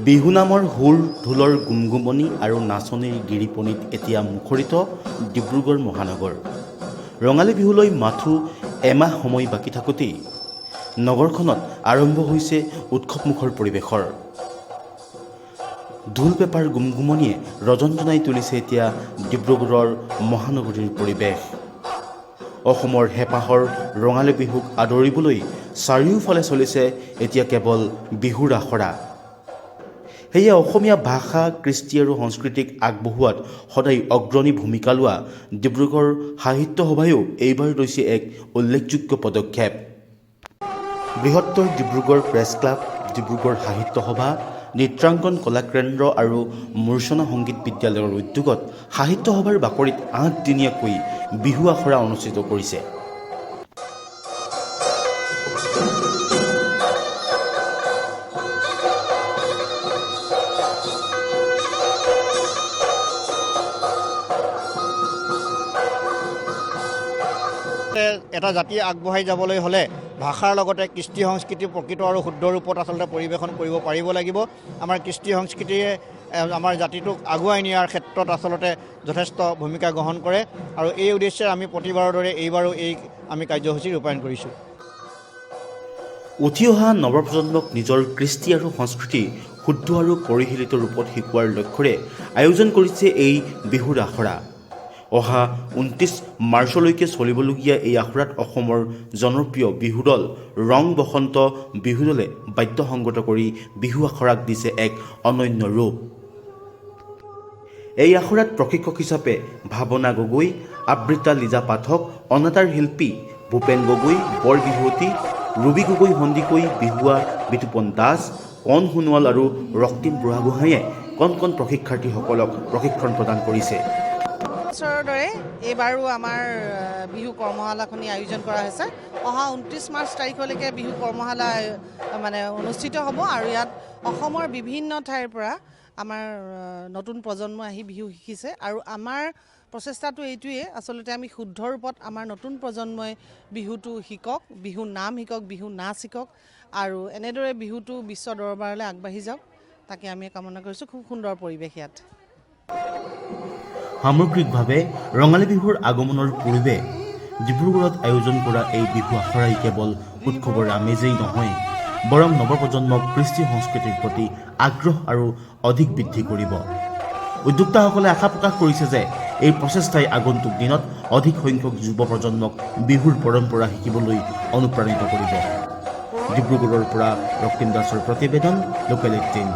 বিহু নামৰ হুৰ ঢোলৰ গুমগুমনি আৰু নাচনিৰ গিৰিপনিত এতিয়া মুখৰিত ডিব্ৰুগড় মহানগৰ। ৰঙালী বিহুলৈ মাথো এমাহ সময় বাকী থাকোঁতেই নগৰখনত আৰম্ভ হৈছে উৎসৱমুখৰ পৰিৱেশৰ। ঢোল পেপাৰ গুমগুমনিয়ে ৰজনজনাই তুলিছে এতিয়া ডিব্ৰুগড়ৰ মহানগৰীৰ পৰিৱেশ। অসমৰ হেঁপাহৰ ৰঙালী বিহুক আদৰিবলৈ চাৰিওফালে চলিছে এতিয়া কেৱল বিহুৰ আখৰা। সেয়ে অসমীয়া ভাষা, কৃষ্টি আৰু সংস্কৃতিক আগবঢ়োৱাত সদায় অগ্ৰণী ভূমিকা লোৱা ডিব্ৰুগড় সাহিত্য সভায়ো এইবাৰ লৈছে এক উল্লেখযোগ্য পদক্ষেপ। বৃহত্তৰ ডিব্ৰুগড় প্ৰেছ ক্লাব, ডিব্ৰুগড় সাহিত্য সভা, নৃত্যাংকন কলাকেন্দ্ৰ আৰু মূৰ্ছনা সংগীত বিদ্যালয়ৰ উদ্যোগত সাহিত্য সভাৰ বাকৰিত 8 দিনীয়াকৈ বিহু আখৰা অনুষ্ঠিত কৰিছে। এটা জাতি আগবঢ়াই যাবলৈ হ'লে ভাষাৰ লগতে কৃষ্টি সংস্কৃতি প্ৰকৃত আৰু শুদ্ধ ৰূপত আচলতে পৰিৱেশন কৰিব পাৰিব লাগিব। আমাৰ কৃষ্টি সংস্কৃতিয়ে আমাৰ জাতিটোক আগুৱাই নিয়াৰ ক্ষেত্ৰত আচলতে যথেষ্ট ভূমিকা গ্ৰহণ কৰে আৰু এই উদ্দেশ্যে আমি প্ৰতিবাৰৰ দৰে এইবাৰো আমি কাৰ্যসূচী ৰূপায়ণ কৰিছোঁ। উঠি অহা নৱপ্ৰজন্মক নিজৰ কৃষ্টি আৰু সংস্কৃতি শুদ্ধ আৰু পৰিশীলিত ৰূপত শিকোৱাৰ লক্ষ্যৰে আয়োজন কৰিছে এই বিহুৰ আখৰা। অহা 29 মাৰ্চলৈকে চলিবলগীয়া এই আখৰাত অসমৰ জনপ্ৰিয় বিহুদল ৰং বসন্ত বিহুদলে বাদ্যসংগত কৰি বিহু আখৰাক দিছে এক অনন্য ৰূপ। এই আখৰাত প্ৰশিক্ষক হিচাপে ভাৱনা গগৈ, আবৃতা লিজা পাঠক, অনাতাঁৰ শিল্পী ভূপেন গগৈ, বৰ বিহুৱতী ৰুবি গগৈ সন্দিকৈ, বিহুৱা বিতুপন দাস, কণ সোণোৱাল আৰু ৰক্তিম বুঢ়াগোহাঁয়ে কণ কণ প্ৰশিক্ষাৰ্থীসকলক প্ৰশিক্ষণ প্ৰদান কৰিছে। বছৰৰ দৰে এইবাৰো আমাৰ বিহু কৰ্মশালাখনি আয়োজন কৰা হৈছে। অহা 29 মাৰ্চ তাৰিখলৈকে বিহু কৰ্মশালা অনুষ্ঠিত হ'ব আৰু ইয়াত অসমৰ বিভিন্ন ঠাইৰ পৰা আমাৰ নতুন প্ৰজন্ম আহি বিহু শিকিছে আৰু আমাৰ প্ৰচেষ্টাটো এইটোৱে, আচলতে আমি শুদ্ধ ৰূপত আমাৰ নতুন প্ৰজন্মই বিহুটো শিকক, বিহু নাম শিকক, বিহু নাচ শিকক আৰু এনেদৰে বিহুটো বিশ্ব দৰবাৰলৈ আগবাঢ়ি যাওক, তাকে আমি কামনা কৰিছোঁ। খুব সুন্দৰ পৰিৱেশ ইয়াত। সামগ্ৰিকভাৱে ৰঙালী বিহুৰ আগমনৰ পূৰ্বে ডিব্ৰুগড়ত আয়োজন কৰা এই বিহু আখৰাই কেৱল উৎসৱৰ আমেজেই নহয়, বৰং নৱপ্ৰজন্মক কৃষ্টি সংস্কৃতিৰ প্ৰতি আগ্ৰহ আৰু অধিক বৃদ্ধি কৰিব। উদ্যোক্তাসকলে আশা প্ৰকাশ কৰিছে যে এই প্ৰচেষ্টাই আগন্তুক দিনত অধিক সংখ্যক যুৱ প্ৰজন্মক বিহুৰ পৰম্পৰা শিকিবলৈ অনুপ্ৰাণিত কৰিব। ডিব্ৰুগড়ৰ পৰা ৰক্তিম দাসৰ প্ৰতিবেদন, লোকেল 18।